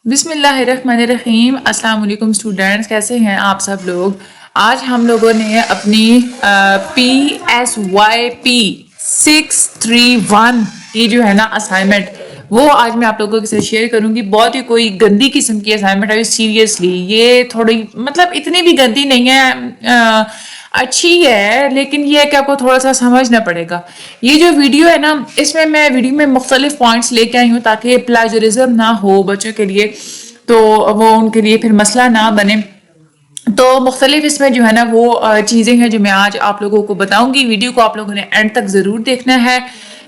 بسم اللہ الرحمن الرحیم۔ السلام علیکم اسٹوڈینٹس، کیسے ہیں آپ سب لوگ؟ آج ہم لوگوں نے اپنی PSYP 631 کی جو ہے نا اسائنمنٹ، وہ آج میں آپ لوگوں کے ساتھ شیئر کروں گی۔ بہت ہی کوئی گندی قسم کی اسائنمنٹ ہے سیریسلی، یہ تھوڑی مطلب اتنی بھی گندی نہیں ہے، اچھی ہے، لیکن یہ ہے کہ آپ کو تھوڑا سا سمجھنا پڑے گا۔ یہ جو ویڈیو ہے نا، اس میں ویڈیو میں مختلف پوائنٹس لے کے آئی ہوں تاکہ پلاجرزم نہ ہو بچوں کے لیے، تو وہ ان کے لیے پھر مسئلہ نہ بنے۔ تو مختلف اس میں جو ہے نا وہ چیزیں ہیں جو میں آج آپ لوگوں کو بتاؤں گی۔ ویڈیو کو آپ لوگوں نے اینڈ تک ضرور دیکھنا ہے،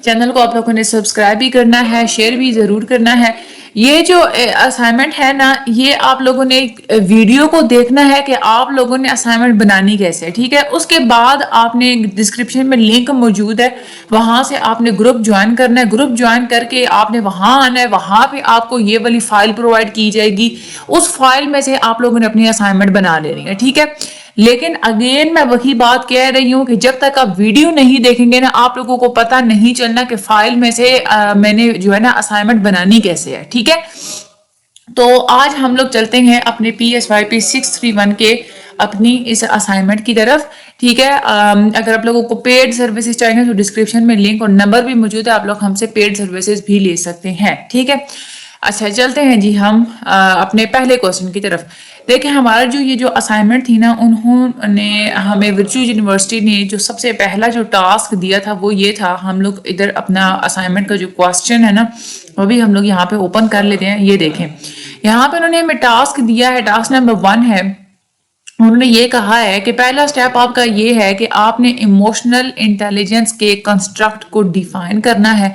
چینل کو آپ لوگوں نے سبسکرائب بھی کرنا ہے، شیئر بھی ضرور کرنا ہے۔ یہ جو اسائنمنٹ ہے نا، یہ آپ لوگوں نے ویڈیو کو دیکھنا ہے کہ آپ لوگوں نے اسائنمنٹ بنانی کیسے ہے، ٹھیک ہے؟ اس کے بعد آپ نے ڈسکرپشن میں لنک موجود ہے، وہاں سے آپ نے گروپ جوائن کرنا ہے۔ گروپ جوائن کر کے آپ نے وہاں آنا ہے، وہاں پہ آپ کو یہ والی فائل پرووائڈ کی جائے گی، اس فائل میں سے آپ لوگوں نے اپنی اسائنمنٹ بنا لینی ہے، ٹھیک ہے؟ لیکن اگین میں وہی بات کہہ رہی ہوں کہ جب تک آپ ویڈیو نہیں دیکھیں گے نا، آپ لوگوں کو پتہ نہیں چلنا کہ فائل میں سے میں نے جو ہے نا اسائنمنٹ بنانی کیسے ہے، ٹھیک ہے؟ تو آج ہم لوگ چلتے ہیں اپنے PSYP 631 کے اپنی اس اسائنمنٹ کی طرف، ٹھیک ہے؟ اگر آپ لوگوں کو پیڈ سروسز چاہیے تو ڈسکرپشن میں لنک اور نمبر بھی موجود ہے، آپ لوگ ہم سے پیڈ سروسز بھی لے سکتے ہیں، ٹھیک ہے؟ اچھا، چلتے ہیں جی ہم اپنے پہلے کوسچن کی طرف۔ دیکھیں، ہمارا یہ جو اسائنمنٹ تھی نا، انہوں نے ہمیں ورچوئل یونیورسٹی نے جو سب سے پہلا جو ٹاسک دیا تھا وہ یہ تھا۔ ہم لوگ ادھر اپنا اسائنمنٹ کا جو کوسچن ہے نا، وہ بھی ہم لوگ یہاں پہ اوپن کر لیتے ہیں۔ یہ دیکھیں، یہاں پہ انہوں نے ہمیں ٹاسک دیا ہے، ٹاسک نمبر 1 ہے۔ انہوں نے یہ کہا ہے کہ پہلا سٹیپ آپ کا یہ ہے کہ آپ نے ایموشنل انٹیلیجنس کے کنسٹرکٹ کو ڈیفائن کرنا ہے۔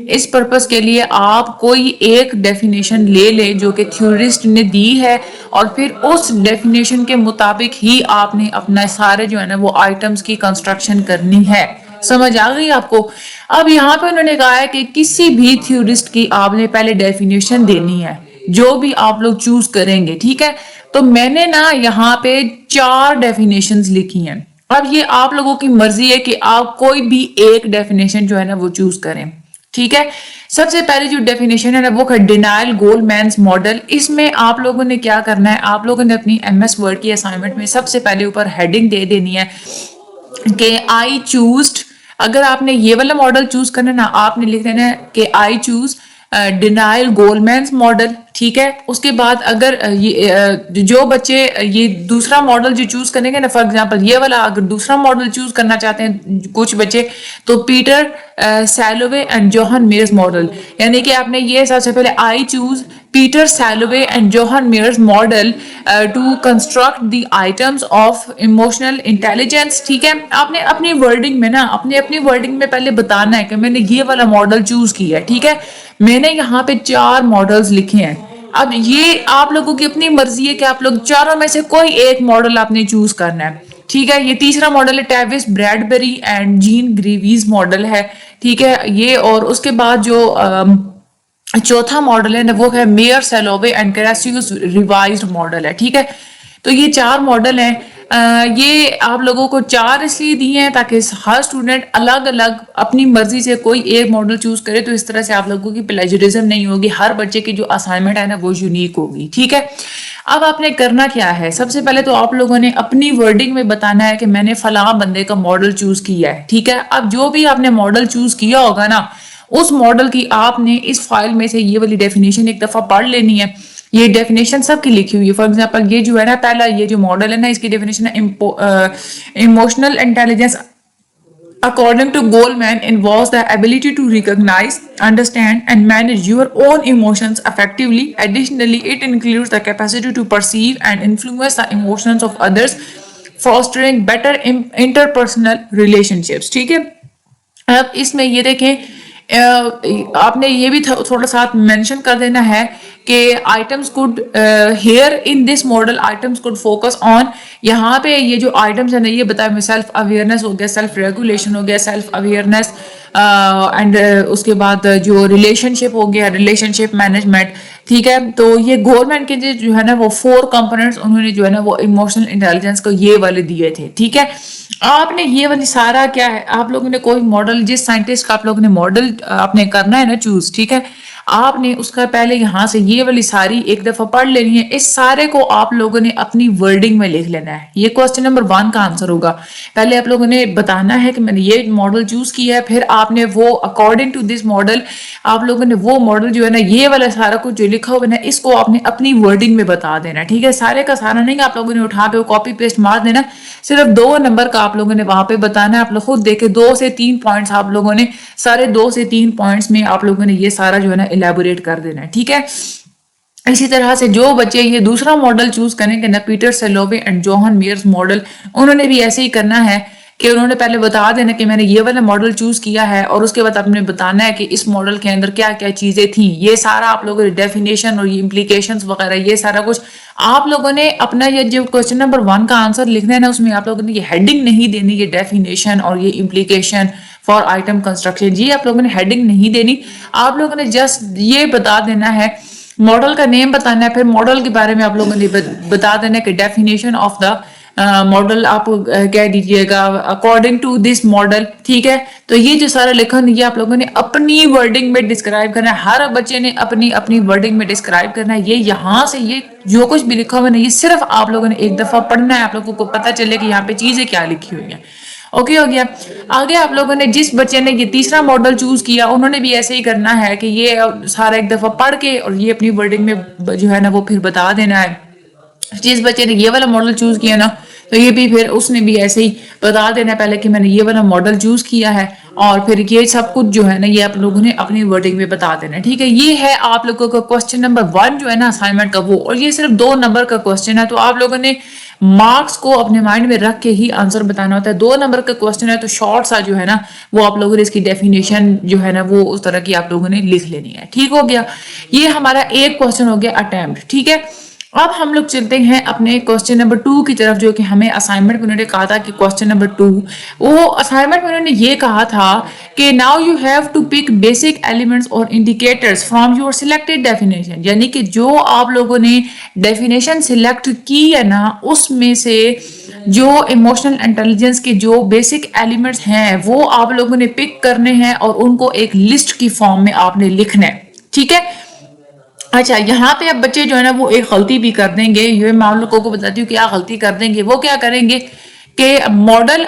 اس پرپس کے لیے آپ کوئی ایک ڈیفینیشن لے لیں جو کہ تھیورسٹ نے دی ہے، اور پھر اس ڈیفینیشن کے مطابق ہی آپ نے اپنا سارے جو ہے نا وہ آئٹمز کی کنسٹرکشن کرنی ہے۔ سمجھ آ گئی آپ کو؟ اب یہاں پہ انہوں نے کہا ہے کہ کسی بھی تھیورسٹ کی آپ نے پہلے ڈیفینیشن دینی ہے، جو بھی آپ لوگ چوز کریں گے، ٹھیک ہے؟ تو میں نے نا یہاں پہ 4 ڈیفینیشنز لکھی ہیں۔ اب یہ آپ لوگوں کی مرضی ہے کہ آپ کوئی بھی ایک ڈیفینیشن جو ہے نا وہ چوز کریں، ٹھیک ہے؟ سب سے پہلی جو ڈیفینیشن ہے نا وہ ہے ڈینائل گولمینز ماڈل۔ اس میں آپ لوگوں نے کیا کرنا ہے، آپ لوگوں نے اپنی MS ورڈ کی اسائنمنٹ میں سب سے پہلے اوپر ہیڈنگ دے دینی ہے کہ آئی چوزڈ۔ اگر آپ نے یہ والا ماڈل چوز کرنا ہے نا، آپ نے لکھ دینا ہے کہ آئی چوز ڈینائل گولمینز ماڈل، ٹھیک ہے؟ اس کے بعد اگر جو بچے یہ دوسرا ماڈل جو چوز کریں گے نا، فار ایگزامپل یہ والا اگر دوسرا ماڈل چوز کرنا چاہتے ہیں کچھ بچے، تو Peter Salovey and John Mayers model, یعنی کہ آپ نے یہ سب سے پہلے I choose Peter Salovey and John Mayers model to construct the items of emotional intelligence, ٹھیک ہے؟ آپ نے اپنی ورڈنگ میں نا اپنی ورڈنگ میں پہلے بتانا ہے کہ میں نے یہ والا ماڈل چوز کیا ہے، ٹھیک ہے؟ میں نے یہاں پہ 4 ماڈلز لکھے ہیں۔ اب یہ آپ لوگوں کی اپنی مرضی ہے کہ آپ لوگ چاروں میں سے کوئی ایک ماڈل آپ نے چوز کرنا ہے، ٹھیک ہے؟ یہ تیسرا ماڈل ہے ٹیوس بریڈبری اینڈ جین گریویز ماڈل ہے، ٹھیک ہے؟ یہ اور اس کے بعد جو چوتھا ماڈل ہے نا وہ ہے میئر سیلوے اینڈ کریسیوس ریوائزڈ ماڈل ہے، ٹھیک ہے؟ تو یہ 4 ماڈل ہیں۔ یہ آپ لوگوں کو 4 اس لیے دیے ہیں تاکہ ہر اسٹوڈنٹ الگ الگ اپنی مرضی سے کوئی ایک ماڈل چوز کرے، تو اس طرح سے آپ لوگوں کی پلیجرزم نہیں ہوگی، ہر بچے کی جو اسائنمنٹ ہے نا وہ یونیک ہوگی، ٹھیک ہے؟ اب آپ نے کرنا کیا ہے، سب سے پہلے تو آپ لوگوں نے اپنی ورڈنگ میں بتانا ہے کہ میں نے فلاں بندے کا ماڈل چوز کیا ہے، ٹھیک ہے؟ اب جو بھی آپ نے ماڈل چوز کیا ہوگا نا، اس ماڈل کی آپ نے اس فائل میں سے یہ والی ڈیفینیشن ایک دفعہ پڑھ لینی ہے۔ یہ ڈیفینیشن سب کی لکھی ہوئی ہے۔ فار ایگزامپل یہ جو ہے نا پہلا یہ جو ماڈل ہے نا، اس کی ڈیفینیشن ہے emotional intelligence according to Goleman involves the ability to recognize, understand and manage your own emotions effectively. Additionally, it includes the capacity to perceive and influence the emotions of others, fostering better interpersonal relationships. ٹھیک ہے؟ اب اس میں یہ دیکھیں، آپ نے یہ بھی تھوڑا ساتھ مینشن کر دینا ہے کہ items code here in this model items code focus on, یہاں پہ یہ جو آئٹمس ہیں نا یہ بتایا میں سیلف اویئرنیس ہو گیا، سیلف ریگولیشن ہو گیا، سیلف اویئرنیس اینڈ اس کے بعد جو ریلیشن شپ ہو گیا، ریلیشن شپ مینجمنٹ، ٹھیک ہے؟ تو یہ گورنمنٹ کے جو ہے نا وہ 4 کمپوننٹس انہوں نے جو ہے نا وہ ایموشنل انٹیلیجنس کو یہ والے دیے تھے، ٹھیک ہے؟ آپ نے یہ والی سارا کیا ہے، آپ لوگوں نے کوئی ماڈل جس سائنٹسٹ کا آپ لوگوں نے ماڈل آپ نے کرنا ہے نا چوز، ٹھیک ہے؟ आपने उसका पहले यहाँ से ये वाली सारी एक दफा पढ़ लेनी है। इस सारे को आप लोगों ने अपनी वर्डिंग में लिख लेना है। ये क्वेश्चन नंबर 1 का आंसर होगा। पहले आप लोगों ने बताना है कि मैंने ये मॉडल चूज किया है, फिर आपने वो अकॉर्डिंग टू दिस मॉडल आप लोगों ने वो मॉडल जो है ना, ये वाला सारा कुछ जो लिखा हुआ है ना, इसको आपने अपनी वर्डिंग में बता देना। ठीक है, सारे का सारा नहीं आप लोगों ने उठा पे कॉपी पेस्ट मार देना, सिर्फ 2 नंबर का आप लोगों ने वहां पे बताना है। आप लोग खुद देखे 2 से 3 पॉइंट्स आप लोगों ने सारे 2 से 3 पॉइंट्स में आप लोगों ने ये सारा जो है ना इलेबोरेट कर देना है। ठीक है, इसी तरह से जो बच्चे ये दूसरा मॉडल चूज करेंगे ना, Peter Salovey and John Mayers model, उन्होंने भी ऐसे ही करना है कि उन्होंने पहले बता देना कि मैंने ये वाला मॉडल चूज किया है, और उसके बाद आपने बताना है कि इस मॉडल के अंदर क्या क्या चीजें थी। ये सारा आप लोगों ने डेफिनेशन और ये इम्प्लीकेशंस वगैरह ये सारा कुछ आप लोगों ने अपना ये जो क्वेश्चन नंबर 1 का आंसर लिखना है ना, उसमें आप लोगों ने ये हेडिंग नहीं देनी, ये डेफिनेशन और ये इम्प्लीकेशन फॉर आइटम कंस्ट्रक्शन, ये आप लोगों ने हेडिंग नहीं देनी। आप लोगों ने जस्ट ये बता देना है, मॉडल का नेम बताना है, फिर मॉडल के बारे में आप लोगों ने बता देना है कि डेफिनेशन ऑफ द मॉडल आप कह दीजिएगा अकॉर्डिंग टू दिस मॉडल। ठीक है, तो ये जो सारा लिखन ये आप लोगों ने अपनी वर्डिंग में डिस्क्राइब करना है। हर बच्चे ने अपनी अपनी वर्डिंग में डिस्क्राइब करना है। ये यहाँ से ये जो कुछ भी लिखा हुआ है ना, ये सिर्फ आप लोगों ने एक दफा पढ़ना है, आप लोगों को पता चले कि यहाँ पे चीजें क्या लिखी हुई है। ओके हो गया। आगे आप लोगों ने जिस बच्चे ने ये तीसरा मॉडल चूज किया, उन्होंने भी ऐसे ही करना है कि ये सारा एक दफा पढ़ के और ये अपनी वर्डिंग में जो है ना वो फिर बता देना है। जिस बच्चे ने ये वाला मॉडल चूज किया ना, तो ये भी फिर उसने भी ऐसे ही बता देना पहले कि मैंने ये वाला मॉडल चूज किया है, और फिर ये सब कुछ जो है ना ये आप लोगों ने अपनी वर्डिंग में बता देना। ठीक है, ये है आप लोगों का क्वेश्चन नंबर 1 जो है ना असाइनमेंट का वो, और ये सिर्फ 2 नंबर का क्वेश्चन है, तो आप लोगों ने मार्क्स को अपने माइंड में रख के ही आंसर बताना होता है। 2 नंबर का क्वेश्चन है तो शॉर्ट सा जो है ना वो आप लोगों ने इसकी डेफिनेशन जो है ना वो उस तरह की आप लोगों ने लिख लेनी है। ठीक हो गया, ये हमारा एक क्वेश्चन हो गया अटेम्प्ट। ठीक है, अब हम लोग चलते हैं अपने क्वेश्चन नंबर 2 की तरफ, जो कि हमें असाइनमेंट में उन्होंने कहा था कि क्वेश्चन नंबर 2 वो असाइनमेंट में उन्होंने ये कहा था कि now you have to pick basic elements और indicators from your selected definition, यानी कि जो आप लोगों ने डेफिनेशन सिलेक्ट की है ना उसमें से जो इमोशनल इंटेलिजेंस के जो बेसिक एलिमेंट्स हैं वो आप लोगों ने पिक करने हैं और उनको एक लिस्ट की फॉर्म में आपने लिखना है। ठीक है, अच्छा यहाँ पे अब बच्चे जो है ना वो एक गलती भी कर देंगे। ये मैं आप लोगों को बताती हूँ क्या गलती कर देंगे। वो क्या करेंगे कि मॉडल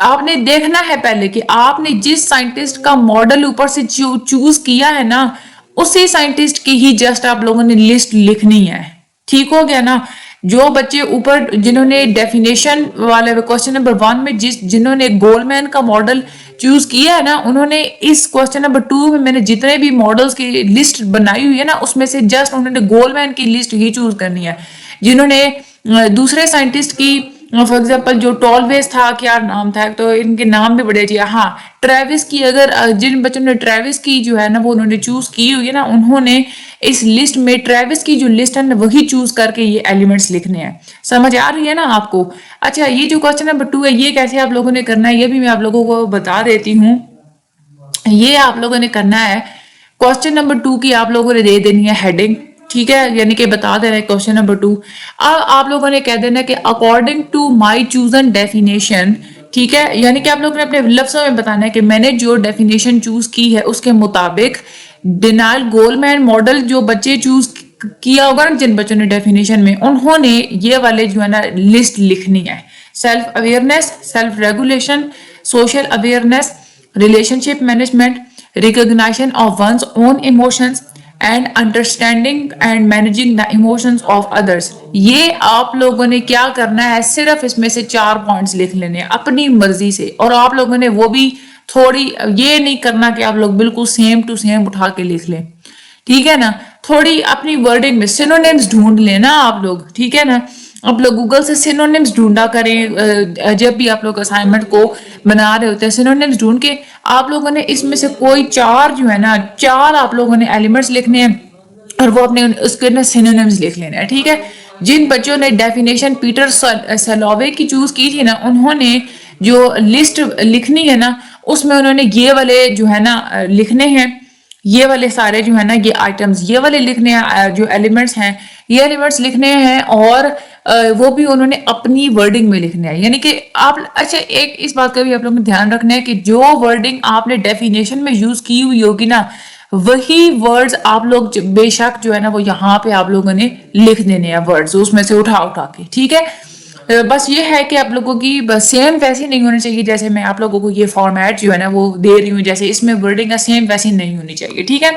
आपने देखना है पहले कि आपने जिस साइंटिस्ट का मॉडल ऊपर से चूज किया है ना, उसी साइंटिस्ट की ही जस्ट आप लोगों ने लिस्ट लिखनी है। ठीक हो गया ना। जो बच्चे ऊपर जिन्होंने डेफिनेशन वाले क्वेश्चन नंबर 1 में जिन्होंने गोलमैन का मॉडल चूज किया है ना, उन्होंने इस क्वेश्चन नंबर 2 में मैंने जितने भी मॉडल्स की लिस्ट बनाई हुई है ना उसमें से जस्ट उन्होंने गोलमैन की लिस्ट ही चूज करनी है। जिन्होंने दूसरे साइंटिस्ट की फॉर एग्जाम्पल जो टॉलवेज था, क्या नाम था, तो इनके नाम भी बड़े अजीब, हाँ ट्रेविस की, अगर जिन बच्चों ने ट्रेविस की जो है ना वो उन्होंने चूज की हुई है ना, उन्होंने इस लिस्ट में ट्रेविस की जो लिस्ट है ना वही चूज करके ये एलिमेंट्स लिखने हैं। समझ आ रही है ना आपको। अच्छा, ये जो क्वेश्चन नंबर 2 है ये कैसे आप लोगों ने करना है ये भी मैं आप लोगों को बता देती हूँ। ये आप लोगों ने करना है, क्वेश्चन नंबर 2 की आप लोगों ने दे देनी है हेडिंग। ठीक है, यानी कि बता देना है क्वेश्चन नंबर 2। अब आप लोगों ने कह देना कि according to my chosen definition. ठीक है, यानी कि आप लोगों ने अपने लफ्जों में बताना है कि मैंने जो डेफिनेशन चूज की है उसके मुताबिक डिनाइल गोलमैन मॉडल जो बच्चे चूज किया होगा ना, जिन बच्चों ने डेफिनेशन में, उन्होंने ये वाले जो है ना लिस्ट लिखनी है। Self awareness, self regulation, social awareness, relationship management, recognition of one's own emotions and understanding and managing the emotions of others. ये आप लोगों ने क्या करना है, सिर्फ इसमें से 4 पॉइंट्स लिख लेने अपनी मर्जी से, और आप लोगों ने वो भी थोड़ी, ये नहीं करना कि आप लोग बिल्कुल सेम टू सेम उठा के लिख लें। ठीक है ना, थोड़ी अपनी वर्डिंग में सिनोनिम्स ढूंढ लेना आप लोग। ठीक है ना, आप लोग गूगल से सिनोनिम्स ढूंढा करें जब भी आप लोग असाइनमेंट को बना रहे होते हैं। सिनोनिम्स ढूंढ के आप लोगों ने इसमें से कोई 4 जो है ना, 4 आप लोगों ने एलिमेंट्स लिखने हैं और वो अपने उसके ना सिनोनिम्स लिख लेने हैं। ठीक है, जिन बच्चों ने डेफिनेशन पीटर सेलोवे की चूज की थी ना, उन्होंने जो लिस्ट लिखनी है ना उसमें उन्होंने ये वाले जो है ना लिखने हैं, ये वाले सारे जो है ना ये आइटम्स ये वाले लिखने हैं, जो एलिमेंट्स हैं ये एलिमेंट्स लिखने हैं, और वो भी उन्होंने अपनी वर्डिंग में लिखने हैं। यानी कि आप, अच्छा एक इस बात का भी आप लोगों को ध्यान रखना है कि जो वर्डिंग आपने डेफिनेशन में यूज की हुई होगी ना, वही वर्ड्स आप लोग बेशक जो है ना वो यहाँ पे आप लोगों ने लिख देने हैं वर्ड्स उसमें से उठा उठा के, ठीक है। बस ये है कि आप लोगों की बस सेम वैसी नहीं होनी चाहिए जैसे मैं आप लोगों को ये फॉर्मेट जो है ना वो दे रही हूँ, जैसे इसमें वर्डिंग का सेम वैसी नहीं होनी चाहिए, ठीक है।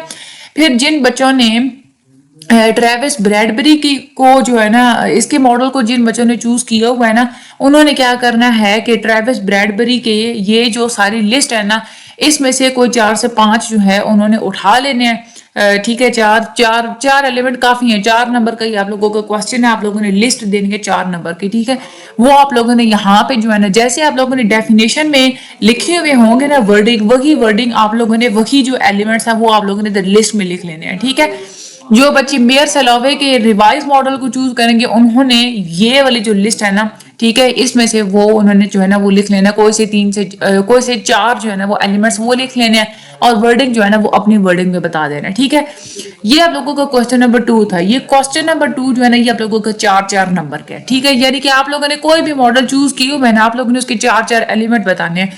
फिर जिन बच्चों ने ट्रेविस ब्रैडबरी की को जो है ना इसके मॉडल को जिन बच्चों ने चूज किया हुआ है ना, उन्होंने क्या करना है कि ट्रेविस ब्रैडबरी के ये जो सारी लिस्ट है ना इसमें से कोई 4 से 5 जो है उन्होंने उठा लेने हैं, ठीक है। चार एलिमेंट काफी हैं, 4 नंबर का ही आप लोगों का क्वेश्चन है, आप लोगों ने लिस्ट देनी है 4 नंबर की, ठीक है। वो आप लोगों ने यहाँ पे जो है ना जैसे आप लोगों ने डेफिनेशन में लिखे हुए होंगे ना वर्डिंग, वही वर्डिंग आप लोगों ने वही जो एलिमेंट्स हैं वो आप लोगों ने लिस्ट में लिख लेने हैं, ठीक है। जो बच्चे मेयर सलोवे के रिवाइज मॉडल को चूज करेंगे उन्होंने ये वाली जो लिस्ट है ना, ठीक है, इसमें से वो उन्होंने जो है ना वो लिख लेना, कोई से 4 जो है ना वो एलिमेंट्स वो लिख लेने हैं और वर्डिंग जो है ना वो अपनी वर्डिंग में बता देना, ठीक है। ये आप लोगों का क्वेश्चन नंबर 2 था। ये क्वेश्चन नंबर 2 जो है ना ये आप लोगों का 4 नंबर का है, ठीक है। यानी कि आप लोगों ने कोई भी मॉडल चूज किया मैंने आप लोगों ने उसके 4 एलिमेंट बताने हैं,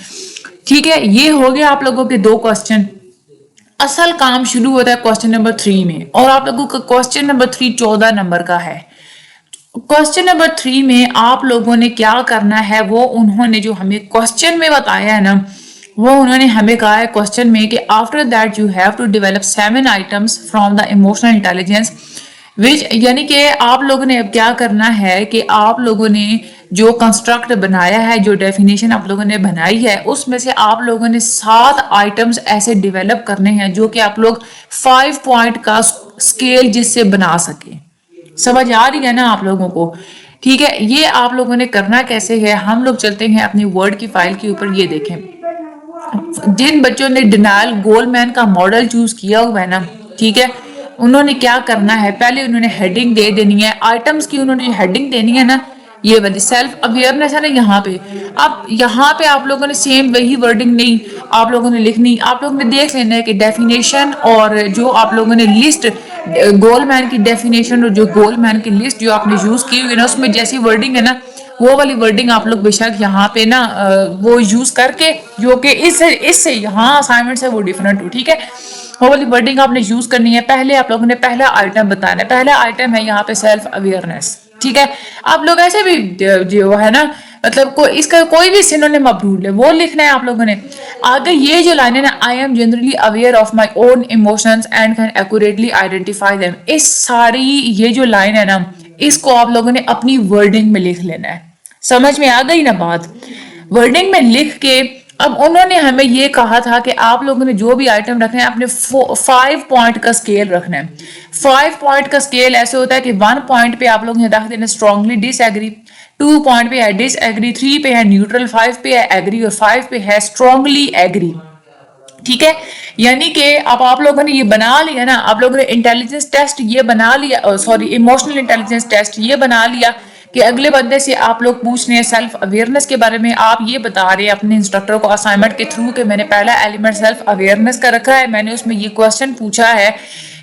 ठीक है। ये हो गया आप लोगों के 2 क्वेश्चन। असल काम शुरू होता है क्वेश्चन नंबर 3 में और आप लोगों का क्वेश्चन नंबर 3 14 नंबर का है। क्वेश्चन नंबर 3 में आप लोगों ने क्या करना है, वो उन्होंने जो हमें क्वेश्चन में बताया है ना वो उन्होंने हमें कहा है क्वेश्चन में कि after that you have to develop 7 items from the emotional intelligence which, यानी कि आप लोगों ने अब क्या करना है कि आप लोगों ने जो कंस्ट्रक्ट बनाया है, जो डेफिनेशन आप लोगों ने बनाई है उसमें से आप लोगों ने 7 आइटम्स ऐसे डेवलप करने हैं जो कि आप लोग 5 पॉइंट का स्केल जिससे बना सके। समझ आ रही है ना आप लोगों को, ठीक है। ये आप लोगों ने करना कैसे है, हम लोग चलते हैं अपनी वर्ड की फाइल के ऊपर। ये देखें जिन बच्चों ने डिनायल गोलमैन का मॉडल चूज किया हुआ है ना, ठीक है, उन्होंने क्या करना है, पहले उन्होंने हेडिंग दे देनी है आइटम्स की, उन्होंने हेडिंग देनी है ना ये वाली सेल्फ अवेयरनेस है ना यहाँ पे। अब यहाँ पे आप लोगों ने सेम वही वर्डिंग नहीं आप लोगों ने लिखनी, आप लोगों ने देख लेना है कि डेफिनेशन और जो आप लोगों ने लिस्ट गोलमैन की डेफिनेशन और जो गोलमैन की लिस्ट जो आपने यूज की हुई ना उसमें जैसी वर्डिंग है ना वो वाली वर्डिंग आप लोग बेशक यहाँ पे ना वो यूज करके जो कि इससे यहाँ असाइनमेंट से वो डिफरेंट हो, ठीक है। वो वाली वर्डिंग आपने यूज करनी है। पहले आप लोगों ने पहला आइटम बताना है, पहला आइटम है यहाँ पे सेल्फ अवेयरनेस, ठीक है। आप लोग ऐसे भी जो है ना मतलब इसका कोई भी सिनोनिम आप ढूंढ ले वो लिखना है आप लोगों ने। आगे ये जो लाइन है ना I am generally aware of my own emotions and can accurately identify them, इस सारी ये जो लाइन है ना इसको आप लोगों ने अपनी वर्डिंग में लिख लेना है। समझ में आ गई ना बात, वर्डिंग में लिख के अब उन्होंने हमें ये कहा था कि आप लोगों ने जो भी आइटम रखना है अपने 5 पॉइंट का स्केल रखना है। 5 पॉइंट का स्केल ऐसे होता है कि 1 पॉइंट पे आप लोग ने रख देना स्ट्रांगली डिसएग्री, 2 पॉइंट पे है डिसएग्री, 3 पे है न्यूट्रल, 5 पे है एग्री और 5 पे है स्ट्रांगली एग्री, ठीक है। यानी कि अब आप लोगों ने ये बना लिया ना, आप लोगों ने इंटेलिजेंस टेस्ट ये बना लिया, सॉरी इमोशनल इंटेलिजेंस टेस्ट ये बना लिया कि अगले बंदे से आप लोग पूछ रहे हैं सेल्फ अवेयरनेस के बारे में, आप ये बता रहे हैं अपने इंस्ट्रक्टर को असाइनमेंट के थ्रू कि मैंने पहला एलिमेंट सेल्फ अवेयरनेस का रखा है, मैंने उसमें ये क्वेश्चन पूछा है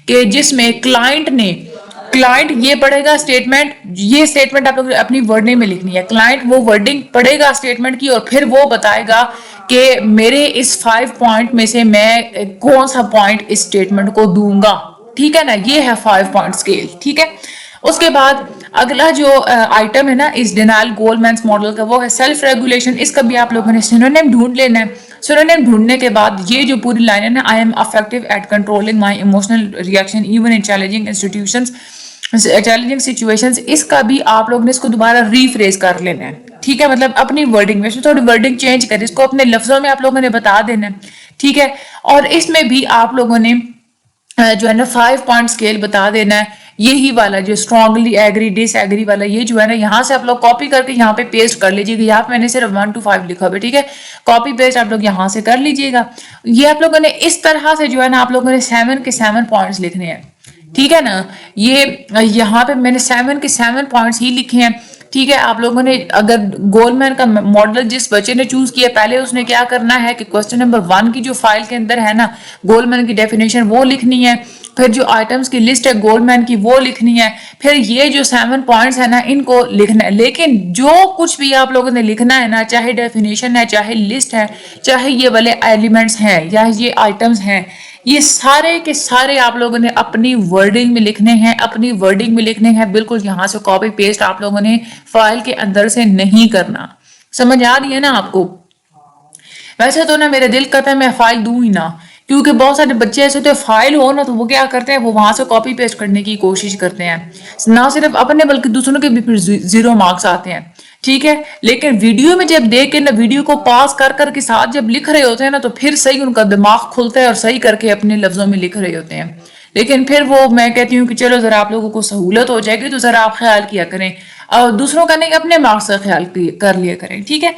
कि जिसमें क्लाइंट ये पढ़ेगा स्टेटमेंट, ये स्टेटमेंट आप लोग अपनी वर्डिंग में लिखनी है। क्लाइंट वो वर्डिंग पढ़ेगा स्टेटमेंट की और फिर वो बताएगा कि मेरे इस 5 पॉइंट में से मैं कौन सा पॉइंट इस स्टेटमेंट को दूंगा, ठीक है ना। ये है 5 पॉइंट स्केल, ठीक है। उसके बाद अगला जो आइटम है ना इस डिनायल गोलमैन्स मॉडल का वो है सेल्फ रेगुलेशन। इसका भी आप लोगों ने सिनोनिम ढूंढ लेना है। सिनोनिम ढूंढने के बाद ये जो पूरी लाइन है ना I am effective at controlling my emotional reaction even in challenging situations, इसका भी आप लोगों ने इसको दोबारा रीफ्रेज कर लेना है, ठीक है। मतलब अपनी वर्डिंग में थोड़ी वर्डिंग चेंज कर इसको अपने लफ्जों में आप लोगों ने बता देना है, ठीक है। और इसमें भी आप लोगों ने जो है ना 5 पॉइंट स्केल बता देना है। यही वाला जो स्ट्रांगली एग्री डिसएग्री वाला ये जो है ना यहाँ से आप लोग कॉपी करके यहाँ पे पेस्ट कर लीजिएगा। यहाँ पे मैंने सिर्फ 1 to 5 लिखा है, ठीक है। कॉपी पेस्ट आप लोग यहाँ से कर लीजिएगा। ये आप लोगों ने इस तरह से जो है ना आप लोगों ने 7 के 7 पॉइंट्स लिखने हैं, ठीक है ना। ये यहाँ पे मैंने 7 के 7 पॉइंट्स ही लिखे हैं, ठीक है। आप लोगों ने अगर गोलमैन का मॉडल जिस बच्चे ने चूज किया पहले उसने क्या करना है कि क्वेश्चन नंबर 1 की जो फाइल के अंदर है ना गोलमैन की डेफिनेशन वो लिखनी है, फिर जो आइटम्स की लिस्ट है गोलमैन की वो लिखनी है, फिर ये जो 7 पॉइंट्स है ना इनको लिखना है। लेकिन जो कुछ भी आप लोगों ने लिखना है ना, चाहे डेफिनेशन है, चाहे लिस्ट है, चाहे ये वाले एलिमेंट्स हैं या ये आइटम्स हैं, یہ سارے کے سارے آپ لوگوں نے اپنی ورڈنگ میں لکھنے ہیں، اپنی ورڈنگ میں لکھنے ہیں، بالکل یہاں سے کاپی پیسٹ آپ لوگوں نے فائل کے اندر سے نہیں کرنا. سمجھ آ رہی ہے نا آپ کو؟ ویسے تو نا میرا دل کرتا ہے میں فائل دوں ہی نا، کیونکہ بہت سارے بچے ایسے ہوتے ہیں فائل ہو نا تو وہ کیا کرتے ہیں، وہ وہاں سے کاپی پیسٹ کرنے کی کوشش کرتے ہیں، نہ صرف اپنے بلکہ دوسروں کے بھی پھر 0 مارکس آتے ہیں. ٹھیک ہے، لیکن ویڈیو میں جب دیکھ کے نا ویڈیو کو پاس کر کر کے ساتھ جب لکھ رہے ہوتے ہیں نا تو پھر صحیح ان کا دماغ کھلتا ہے اور صحیح کر کے اپنے لفظوں میں لکھ رہے ہوتے ہیں. لیکن پھر وہ میں کہتی ہوں کہ چلو ذرا آپ لوگوں کو سہولت ہو جائے گی تو ذرا آپ خیال کیا کریں، اور دوسروں کا نہیں اپنے مارکس کا خیال کر لیا کریں. ٹھیک ہے.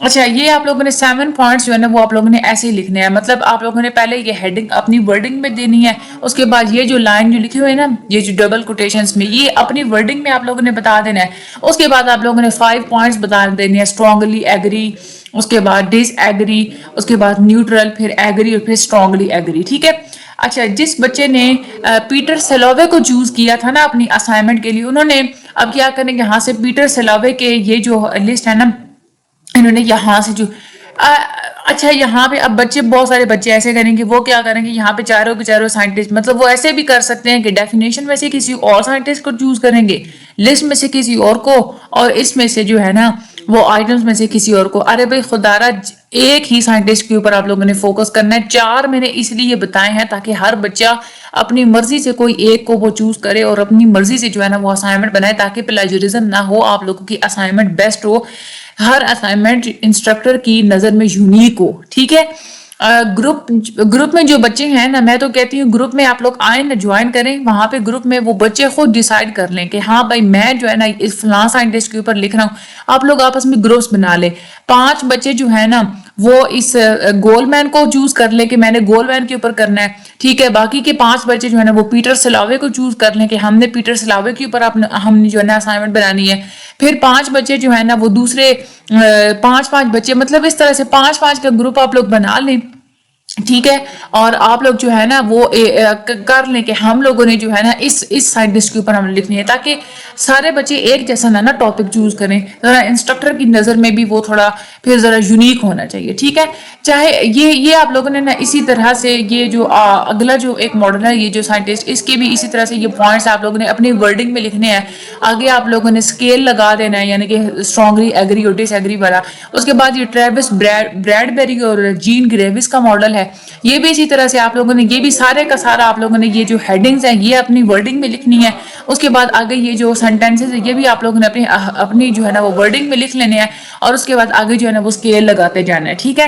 اچھا، یہ آپ لوگوں نے 7 پوائنٹس جو ہے نا وہ آپ لوگوں نے ایسے ہی لکھنے ہیں، مطلب آپ لوگوں نے پہلے یہ ہیڈنگ اپنی ورڈنگ میں دینی ہے، اس کے بعد یہ جو لائن جو لکھی ہوئی ہے نا، یہ جو ڈبل کوٹیشنز میں، یہ اپنی ورڈنگ میں آپ لوگوں نے بتا دینا ہے. اس کے بعد آپ لوگوں نے 5 پوائنٹس بتا دینے ہیں، اسٹرانگلی ایگری، اس کے بعد ڈس ایگری، اس کے بعد نیوٹرل، پھر ایگری اور پھر اسٹرانگلی ایگری. ٹھیک ہے. اچھا، جس بچے نے پیٹر سیلووے کو چوز کیا تھا نا اپنی اسائنمنٹ کے لیے، انہوں نے اب کیا کریں گے، یہاں سے پیٹر سیلووے کے یہ جو لسٹ ہے نا، انہوں نے یہاں سے جو اچھا یہاں پہ اب بچے، بہت سارے بچے ایسے کریں گے، وہ کیا کریں گے، یہاں پہ چاروں کے چاروں سائنٹسٹ، مطلب وہ ایسے بھی کر سکتے ہیں کہ ڈیفینیشن میں سے کسی اور سائنٹسٹ کو چوز کریں گے، لسٹ میں سے کسی اور کو، اور اس میں سے جو ہے نا وہ آئٹمز میں سے کسی اور کو. ارے بھائی خدا را، ایک ہی سائنٹسٹ کے اوپر آپ لوگوں نے فوکس کرنا ہے. 4 میں نے اس لیے بتائے ہیں تاکہ ہر بچہ اپنی مرضی سے کوئی ایک کو وہ چوز کرے اور اپنی مرضی سے جو ہے نا وہ اسائنمنٹ بنائے، تاکہ پلاجرزم نہ ہو، آپ لوگوں کی اسائنمنٹ بیسٹ ہو، ہر اسائنمنٹ انسٹرکٹر کی نظر میں یونیک ہو. ٹھیک ہے. گروپ میں جو بچے ہیں نا، میں تو کہتی ہوں گروپ میں آپ لوگ آئیں نا، جوائن کریں، وہاں پہ گروپ میں وہ بچے خود ڈیسائیڈ کر لیں کہ ہاں بھائی میں جو ہے نا اس فلاں سائنٹسٹ کے اوپر لکھ رہا ہوں. آپ لوگ آپس میں گروپس بنا لیں. 5 بچے جو ہے نا وہ اس گول مین کو چوز کر لیں کہ میں نے گول مین کے اوپر کرنا ہے. ٹھیک ہے. باقی کے 5 بچے جو ہے نا وہ پیٹر سلاوے کو چوز کر لیں کہ ہم نے پیٹر سلاوے کے اوپر ہم نے جو ہے نا اسائنمنٹ بنانی ہے. پھر 5 بچے جو ہے نا وہ دوسرے 5 بچے، مطلب اس طرح سے 5 کا گروپ آپ لوگ بنا لیں. ٹھیک ہے. اور آپ لوگ جو ہے نا وہ کر لیں کہ ہم لوگوں نے جو ہے نا اس سائنٹسٹ کے اوپر ہم لکھنی ہے، تاکہ سارے بچے ایک جیسا نا ٹاپک چوز کریں. ذرا انسٹرکٹر کی نظر میں بھی وہ تھوڑا پھر ذرا یونیک ہونا چاہیے. ٹھیک ہے. چاہے یہ آپ لوگوں نے نا اسی طرح سے یہ جو اگلا جو ایک ماڈل ہے، یہ جو سائنٹسٹ، اس کے بھی اسی طرح سے یہ پوائنٹس آپ لوگوں نے اپنی ورڈنگ میں لکھنے ہیں. آگے آپ لوگوں نے اسکیل لگا دینا ہے، یعنی کہ اسٹرانگلی ایگری اور ڈس ایگری والا. اس کے بعد یہ ٹریوس بریڈ بیری اور جین گریوس کا ماڈل ہے، یہ بھی اسی طرح سے آپ لوگوں نے، یہ بھی سارے کا سارا آپ لوگوں نے یہ جو ہیڈنگز ہیں یہ اپنی ورڈنگ میں لکھنی ہے. اس کے بعد آگے یہ جو سینٹینسز ہیں یہ بھی آپ لوگوں نے اپنی جو ہے نا وہ ورڈنگ میں لکھ لینے ہیں. اور اس کے بعد آگے جو ہے نا وہ اسکیل لگاتے جانا ہے. ٹھیک ہے.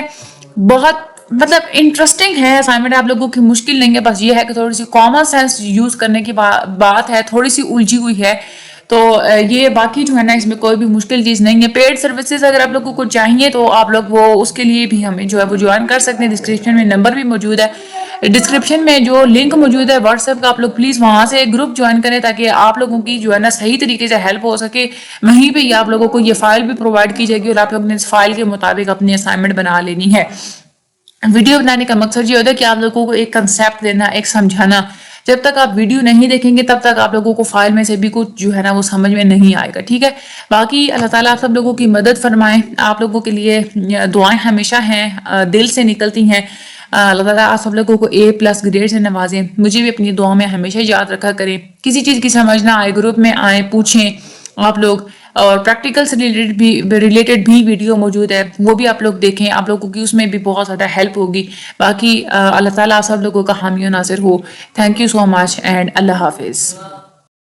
بہت مطلب انٹرسٹنگ ہے اسائنمنٹ، آپ لوگوں کی مشکل نہیں ہے، بس یہ ہے کہ تھوڑی سی کامن سینس یوز کرنے کی بات ہے، تھوڑی سی الجھی ہوئی ہے. تو یہ باقی جو ہے نا اس میں کوئی بھی مشکل چیز نہیں ہے. پیڈ سروسز اگر آپ لوگوں کو چاہیے تو آپ لوگ وہ اس کے لیے بھی ہمیں جو ہے وہ جوائن کر سکتے ہیں. ڈسکرپشن میں نمبر بھی موجود ہے، ڈسکرپشن میں جو لنک موجود ہے واٹس ایپ کا، آپ لوگ پلیز وہاں سے گروپ جوائن کریں تاکہ آپ لوگوں کی جو ہے نا صحیح طریقے سے ہیلپ ہو سکے. وہیں پہ یہ آپ لوگوں کو یہ فائل بھی پرووائڈ کی جائے گی اور آپ لوگوں نے اس فائل کے مطابق اپنی اسائنمنٹ بنا لینی ہے. ویڈیو بنانے کا مقصد یہ ہوتا ہے کہ آپ لوگوں کو ایک کنسیپٹ دینا، ایک سمجھانا. جب تک آپ ویڈیو نہیں دیکھیں گے تب تک آپ لوگوں کو فائل میں سے بھی کچھ جو ہے نا وہ سمجھ میں نہیں آئے گا. ٹھیک ہے. باقی اللہ تعالیٰ آپ سب لوگوں کی مدد فرمائیں. آپ لوگوں کے لیے دعائیں ہمیشہ ہیں، دل سے نکلتی ہیں. اللہ تعالیٰ آپ سب لوگوں کو A+ گریڈ سے نوازیں. مجھے بھی اپنی دعاؤں میں ہمیشہ یاد رکھا کریں. کسی چیز کی سمجھ نہ آئے گروپ میں آئیں، پوچھیں آپ لوگ. اور پریکٹیکل سے ریلیٹڈ بھی ویڈیو موجود ہے، وہ بھی آپ لوگ دیکھیں، آپ لوگوں کی اس میں بھی بہت زیادہ ہیلپ ہوگی. باقی اللہ تعالیٰ آپ سب لوگوں کا حامی و ناصر ہو. Thank you so much and اللہ حافظ.